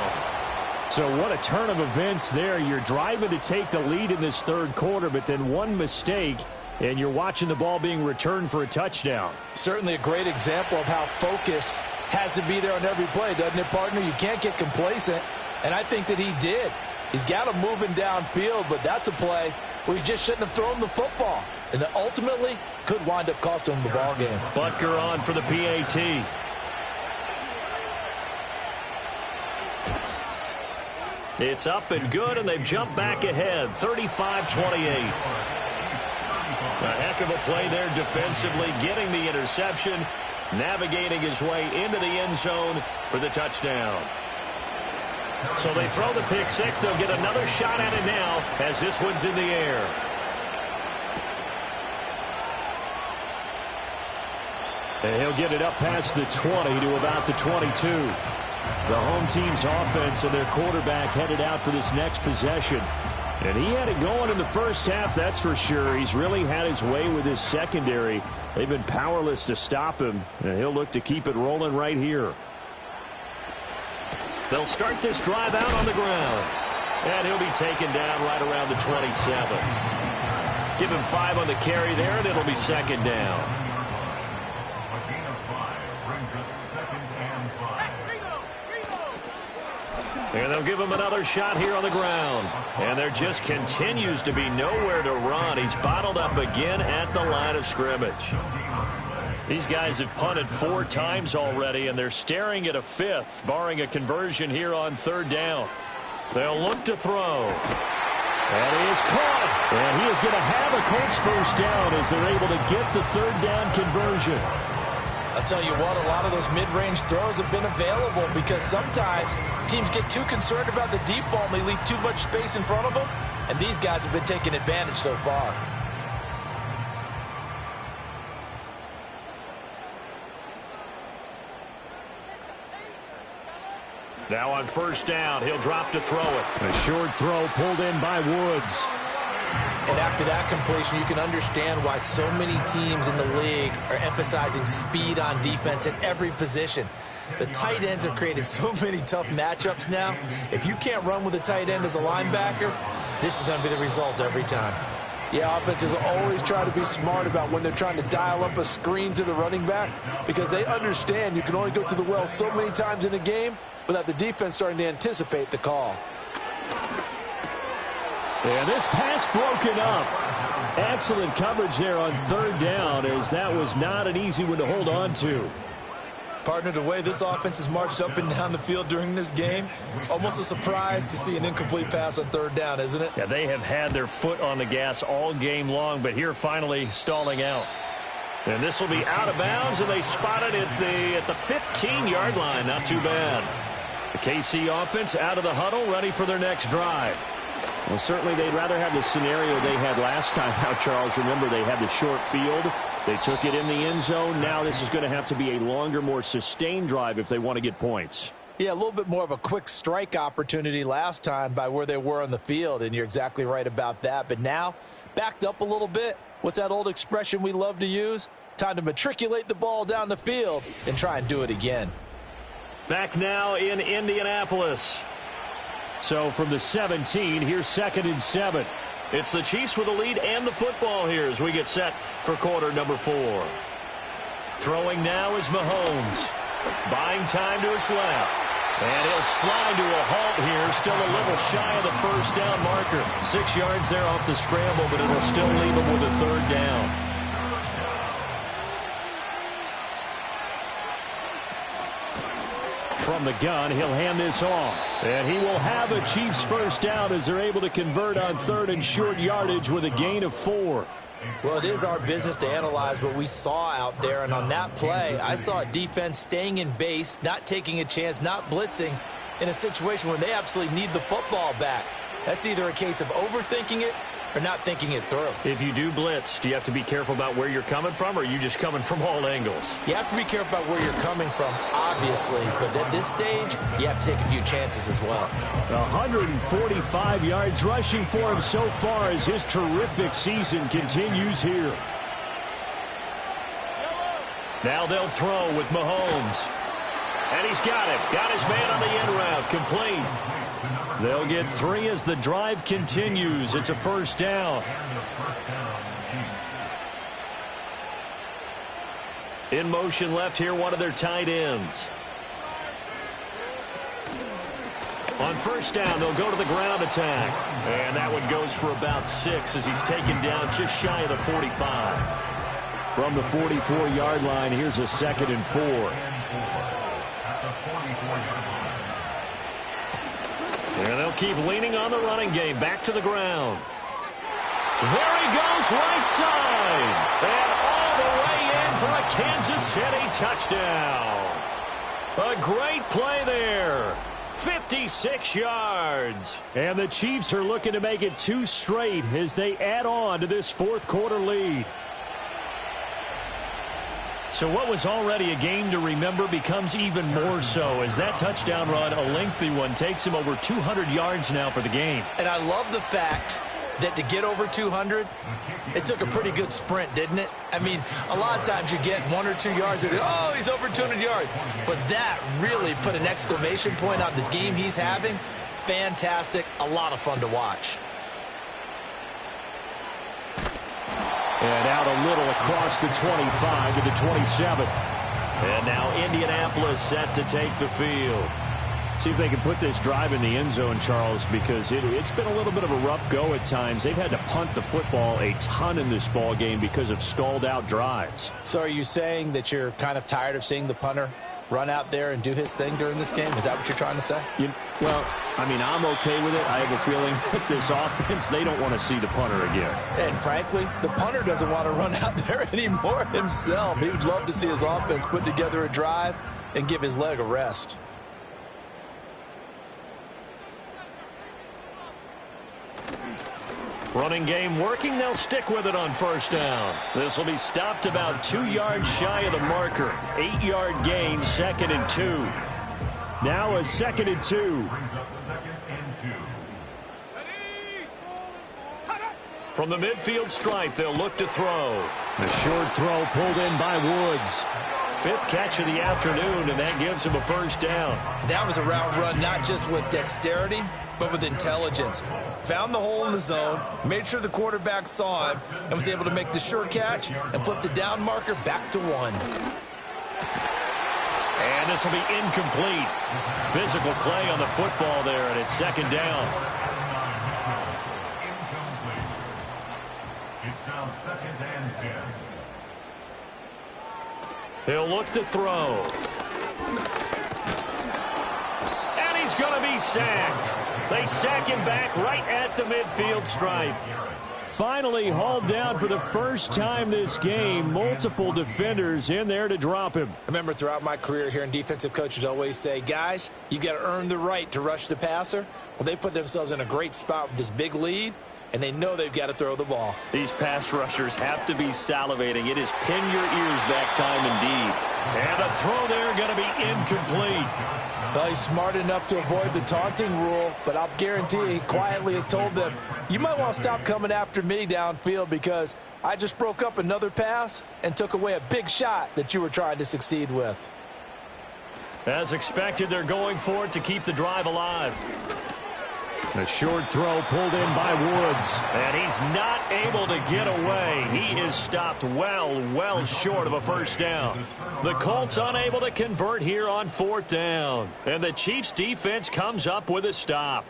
So what a turn of events there. You're driving to take the lead in this third quarter, but then one mistake, and you're watching the ball being returned for a touchdown. Certainly a great example of how focus has to be there on every play, doesn't it, partner? You can't get complacent, and I think that he did. He's got him moving downfield, but that's a play where he just shouldn't have thrown the football, and that ultimately could wind up costing him the ball game. Butker on for the PAT. It's up and good, and they've jumped back ahead, 35-28. A heck of a play there defensively, getting the interception, navigating his way into the end zone for the touchdown. So they throw the pick six. They'll get another shot at it now as this one's in the air. And he'll get it up past the 20 to about the 22. The home team's offense and their quarterback headed out for this next possession. And he had it going in the first half, that's for sure. He's really had his way with his secondary. They've been powerless to stop him, and he'll look to keep it rolling right here. They'll start this drive out on the ground. And he'll be taken down right around the 27. Give him 5 on the carry there, and it'll be second down. A gain of 5 brings up 2nd and 5. And they'll give him another shot here on the ground. And there just continues to be nowhere to run. He's bottled up again at the line of scrimmage. These guys have punted 4 times already, and they're staring at a 5th, barring a conversion here on third down. They'll look to throw. And he is caught. And he is going to have a Colts first down as they're able to get the third down conversion. I'll tell you what, a lot of those mid-range throws have been available because sometimes teams get too concerned about the deep ball and they leave too much space in front of them, and these guys have been taking advantage so far. Now on first down, he'll drop to throw it. A short throw pulled in by Woods. And after that completion, you can understand why so many teams in the league are emphasizing speed on defense at every position. The tight ends have created so many tough matchups now. If you can't run with a tight end as a linebacker, this is going to be the result every time. Yeah, offenses always try to be smart about when they're trying to dial up a screen to the running back because they understand you can only go to the well so many times in a game without the defense starting to anticipate the call. And this pass broken up. Excellent coverage there on third down, as that was not an easy one to hold on to. Partner, the way this offense has marched up and down the field during this game, it's almost a surprise to see an incomplete pass on third down, isn't it? Yeah, they have had their foot on the gas all game long, but here finally stalling out. And this will be out of bounds, and they spot it at the 15-yard line. Not too bad. The KC offense out of the huddle, ready for their next drive. Well, certainly they'd rather have the scenario they had last time out, Charles. Remember, they had the short field. They took it in the end zone. Now this is going to have to be a longer, more sustained drive if they want to get points. Yeah, a little bit more of a quick strike opportunity last time by where they were on the field, and you're exactly right about that. But now, backed up a little bit. What's that old expression we love to use? Time to matriculate the ball down the field and try and do it again. Back now in Indianapolis. So from the 17, here's 2nd and 7. It's the Chiefs with the lead and the football here as we get set for quarter number 4. Throwing now is Mahomes. Buying time to his left. And he'll slide to a halt here. Still a little shy of the first down marker. 6 yards there off the scramble, but it'll still leave him with a third down. From the gun. He'll hand this off. And he will have a Chiefs first down as they're able to convert on 3rd and short yardage with a gain of 4. Well, it is our business to analyze what we saw out there. And on that play, I saw a defense staying in base, not taking a chance, not blitzing in a situation when they absolutely need the football back. That's either a case of overthinking it or not thinking it through. If you do blitz, do you have to be careful about where you're coming from, or are you just coming from all angles? You have to be careful about where you're coming from, obviously, but at this stage, you have to take a few chances as well. 145 yards rushing for him so far as his terrific season continues here. Now they'll throw with Mahomes. And he's got him. Got his man on the end route. Complete. They'll get 3 as the drive continues. It's a first down. In motion left here, one of their tight ends. On first down, they'll go to the ground attack. And that one goes for about 6 as he's taken down just shy of the 45. From the 44-yard line, here's a 2nd and 4. And they'll keep leaning on the running game. Back to the ground. There he goes, right side. And all the way in for a Kansas City touchdown. A great play there. 56 yards. And the Chiefs are looking to make it 2 straight as they add on to this 4th quarter lead. So what was already a game to remember becomes even more so as that touchdown run, a lengthy one, takes him over 200 yards now for the game. And I love the fact that to get over 200, it took a pretty good sprint, didn't it? I mean, a lot of times you get 1 or 2 yards and, oh, he's over 200 yards. But that really put an exclamation point on the game he's having. Fantastic. A lot of fun to watch. And out a little across the 25 to the 27. And now Indianapolis set to take the field. See if they can put this drive in the end zone, Charles, because it's been a little bit of a rough go at times. They've had to punt the football a ton in this ball game because of stalled-out drives. So are you saying that you're kind of tired of seeing the punter run out there and do his thing during this game? Is that what you're trying to say? Well, I mean, I'm okay with it. I have a feeling that this offense, they don't want to see the punter again. And frankly, the punter doesn't want to run out there anymore himself. He would love to see his offense put together a drive and give his leg a rest. Running game working. They'll stick with it on first down. This will be stopped about 2 yards shy of the marker. 8-yard gain, 2nd and 2. Now a 2nd and 2. From the midfield stripe, they'll look to throw. The short throw pulled in by Woods. 5th catch of the afternoon, and that gives him a first down. That was a route run not just with dexterity, but with intelligence. Found the hole in the zone, made sure the quarterback saw him, and was able to make the sure catch and flip the down marker back to 1. And this will be incomplete. Physical play on the football there, and it's 2nd down. It's now 2nd and 10. He'll look to throw. And he's going to be sacked. They sack him back right at the midfield stripe. Finally hauled down for the first time this game. Multiple defenders in there to drop him. I remember throughout my career hearing defensive coaches always say, guys, you got to earn the right to rush the passer. Well, they put themselves in a great spot with this big lead, and they know they've got to throw the ball. These pass rushers have to be salivating. It is pin your ears back time indeed. And the throw there going to be incomplete. Well, he's smart enough to avoid the taunting rule, but I'll guarantee he quietly has told them, you might want to stop coming after me downfield because I just broke up another pass and took away a big shot that you were trying to succeed with. As expected, they're going for it to keep the drive alive. A short throw pulled in by Woods. And he's not able to get away. He is stopped well short of a first down. The Colts unable to convert here on 4th down. And the Chiefs defense comes up with a stop.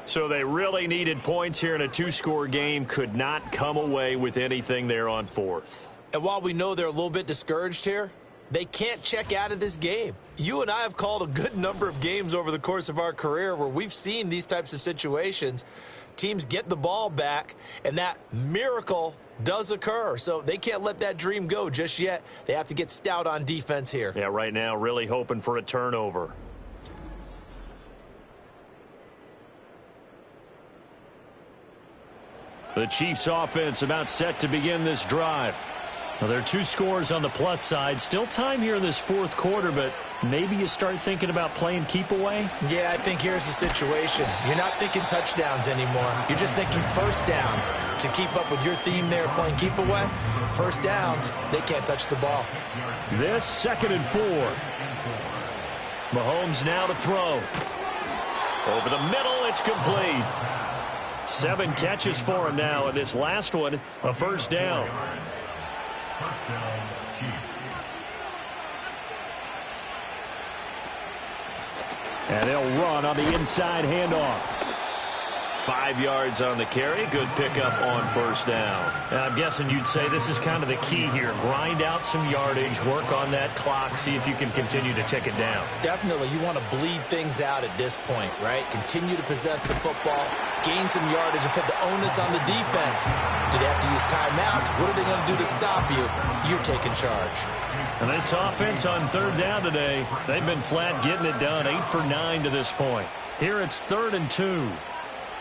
So they really needed points here in a 2-score game. Could not come away with anything there on 4th. And while we know they're a little bit discouraged here, They can't check out of this game. You and I have called a good number of games over the course of our career where we've seen these types of situations. Teams get the ball back, and that miracle does occur. So they can't let that dream go just yet. They have to get stout on defense here. Yeah, right now really hoping for a turnover. The Chiefs offense about set to begin this drive. Well, there are 2 scores on the plus side. Still time here in this fourth quarter, but maybe you start thinking about playing keep away? Yeah, I think here's the situation. You're not thinking touchdowns anymore. You're just thinking first downs. To keep up with your theme there, playing keep away, first downs, they can't touch the ball. This 2nd and 4. Mahomes now to throw. Over the middle, it's complete. 7 catches for him now, and this last one, a first down. First down, Chiefs. And they'll run on the inside handoff. 5 yards on the carry. Good pickup on first down. Now, I'm guessing you'd say this is kind of the key here. Grind out some yardage, work on that clock, see if you can continue to tick it down. Definitely, you want to bleed things out at this point, right? Continue to possess the football, gain some yardage, and put the onus on the defense. Do they have to use timeouts? What are they going to do to stop you? You're taking charge. And this offense on 3rd down today, they've been flat getting it done. 8 for 9 to this point. Here it's 3rd and 2.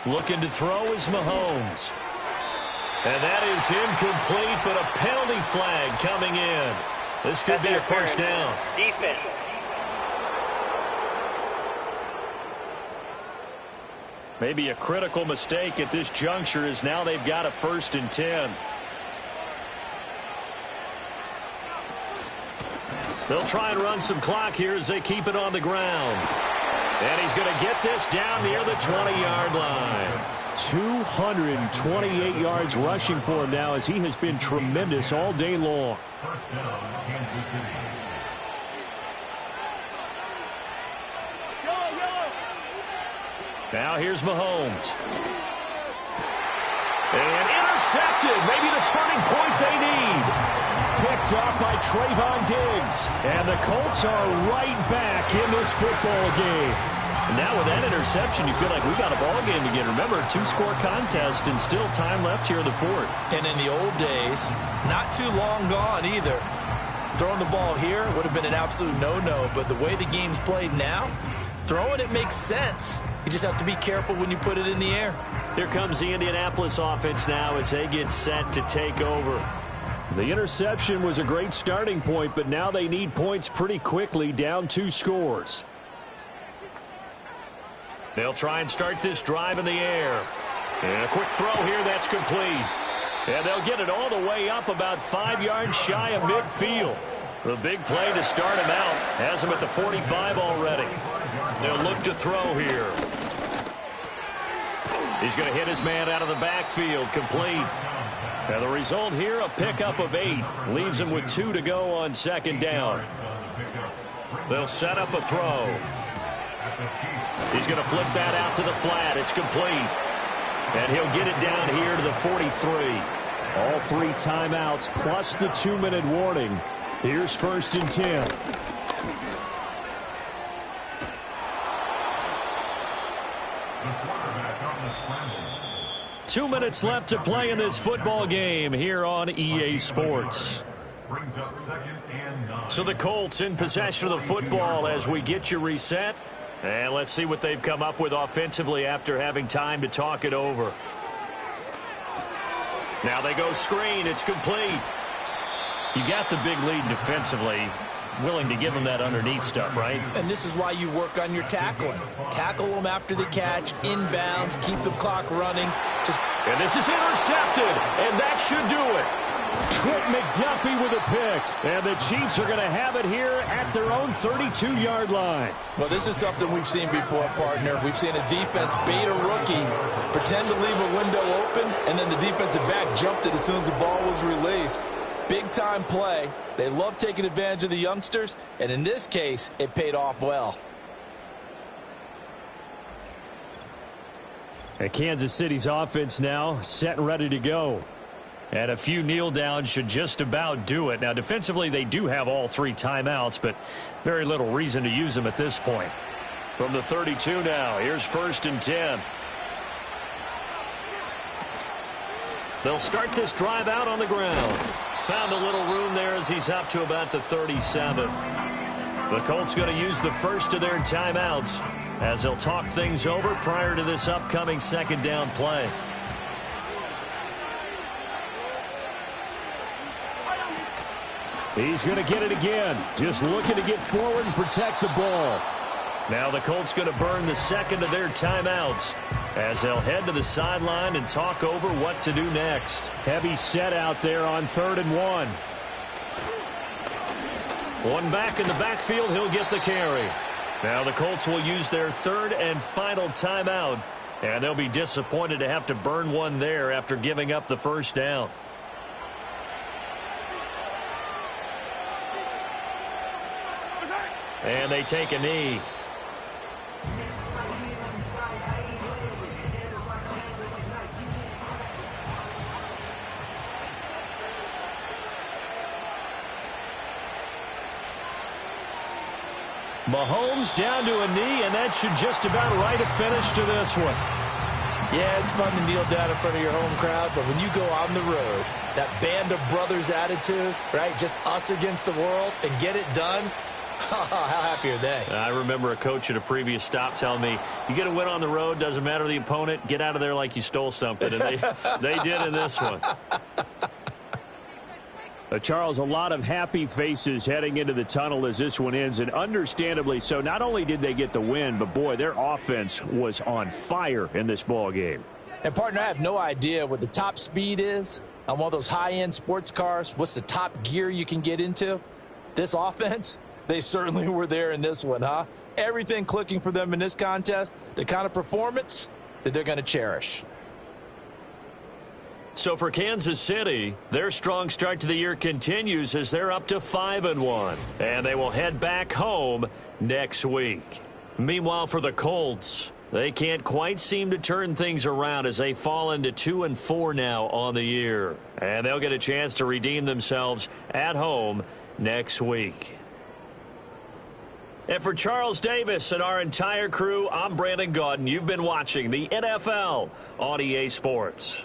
Looking to throw is Mahomes. And that is incomplete, but a penalty flag coming in. This could be a first down. Defense. Maybe a critical mistake at this juncture is now they've got a 1st and 10. They'll try and run some clock here as they keep it on the ground. And he's going to get this down near the 20-yard line. 228 yards rushing for him now as he has been tremendous all day long. First down, Kansas City. Now here's Mahomes. And intercepted. Maybe the turning point they need. Picked up by Trayvon Diggs. And the Colts are right back in this football game. And now with that interception, you feel like we've got a ball game again. Remember, 2-score contest and still time left here in the fourth. And in the old days, not too long gone either. Throwing the ball here would have been an absolute no-no. But the way the game's played now, throwing it makes sense. You just have to be careful when you put it in the air. Here comes the Indianapolis offense now as they get set to take over. The interception was a great starting point, but now they need points pretty quickly, down 2 scores. They'll try and start this drive in the air. And a quick throw here, that's complete. And they'll get it all the way up about 5 yards shy of midfield. The big play to start him out has him at the 45 already. They'll look to throw here. He's going to hit his man out of the backfield, complete. And the result here, a pickup of 8. Leaves him with 2 to go on 2nd down. They'll set up a throw. He's going to flip that out to the flat. It's complete. And he'll get it down here to the 43. All 3 timeouts plus the 2-minute warning. Here's 1st and 10. The quarterback on the scramble. 2 minutes left to play in this football game here on EA Sports. Brings up 2nd and 9. So the Colts in possession of the football as we get you reset. And let's see what they've come up with offensively after having time to talk it over. Now they go screen. It's complete. You got the big lead defensively. Willing to give them that underneath stuff, right? And this is why you work on your tackling. Tackle them after the catch, inbounds, keep the clock running. And this is intercepted, and that should do it. Trent McDuffie with a pick. And the Chiefs are going to have it here at their own 32-yard line. Well, this is something we've seen before, partner. We've seen a defense bait a rookie, pretend to leave a window open, and then the defensive back jumped it as soon as the ball was released. Big-time play. They love taking advantage of the youngsters, and in this case, it paid off well. And Kansas City's offense now set and ready to go. And a few kneel downs should just about do it. Now, defensively, they do have all 3 timeouts, but very little reason to use them at this point. From the 32 now, here's 1st and 10. They'll start this drive out on the ground. Found a little room there as he's up to about the 37. The Colts going to use the first of their timeouts as they'll talk things over prior to this upcoming 2nd down play. He's going to get it again. Just looking to get forward and protect the ball. Now the Colts going to burn the 2nd of their timeouts as they'll head to the sideline and talk over what to do next. Heavy set out there on 3rd and 1. One back in the backfield, he'll get the carry. Now the Colts will use their 3rd and final timeout, and they'll be disappointed to have to burn one there after giving up the 1st down. And they take a knee. Mahomes down to a knee, and that should just about write a finish to this one. Yeah, it's fun to kneel down in front of your home crowd, but when you go on the road, that band of brothers attitude, right, just us against the world, and get it done, how happy are they? I remember a coach at a previous stop telling me, you get a win on the road, doesn't matter the opponent, get out of there like you stole something, and they did in this one. Charles, a lot of happy faces heading into the tunnel as this one ends, and understandably so. Not only did they get the win, but, boy, their offense was on fire in this ball game. And, partner, I have no idea what the top speed is on one of those high-end sports cars. What's the top gear you can get into? This offense, they certainly were there in this one, huh? Everything clicking for them in this contest, the kind of performance that they're going to cherish. So for Kansas City, their strong start to the year continues as they're up to 5-1. And they will head back home next week. Meanwhile, for the Colts, they can't quite seem to turn things around as they fall into 2-4 now on the year. And they'll get a chance to redeem themselves at home next week. And for Charles Davis and our entire crew, I'm Brandon Gaudin. You've been watching the NFL on EA Sports.